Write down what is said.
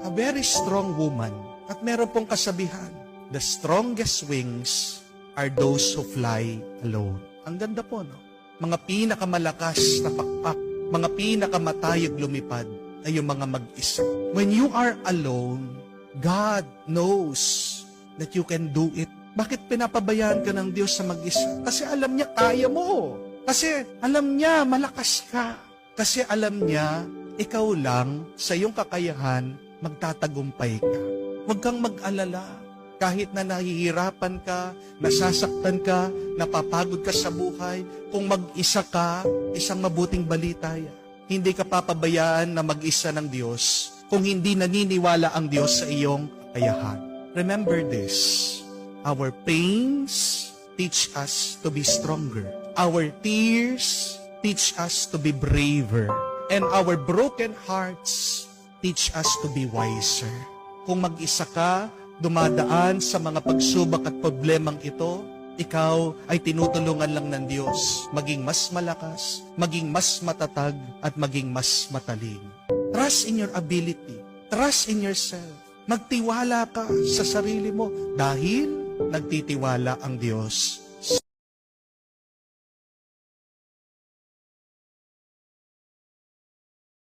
a very strong woman. At meron pong kasabihan, the strongest wings are those who fly alone. Ang ganda po, no? Mga pinakamalakas na pakpak, mga pinakamatayog lumipad ay yung mga mag-isa. When you are alone, God knows that you can do it. Bakit pinapabayaan ka ng Diyos sa mag-isa? Kasi alam niya kaya mo. Kasi alam niya malakas ka. Kasi alam niya ikaw lang sa iyong kakayahan magtatagumpay ka. Huwag kang mag-alala. Kahit na nahihirapan ka, nasasaktan ka, napapagod ka sa buhay, kung mag-isa ka, isang mabuting balita yan. Hindi ka papabayaan na mag-isa ng Diyos kung hindi naniniwala ang Diyos sa iyong kakayahan. Remember this, our pains teach us to be stronger. Our tears teach us to be braver. And our broken hearts teach us to be wiser. Kung mag-isa ka, dumadaan sa mga pagsubok at problemang ito, ikaw ay tinutulungan lang ng Diyos maging mas malakas, maging mas matatag, at maging mas mataling. Trust in your ability. Trust in yourself. Magtiwala ka sa sarili mo dahil nagtitiwala ang Diyos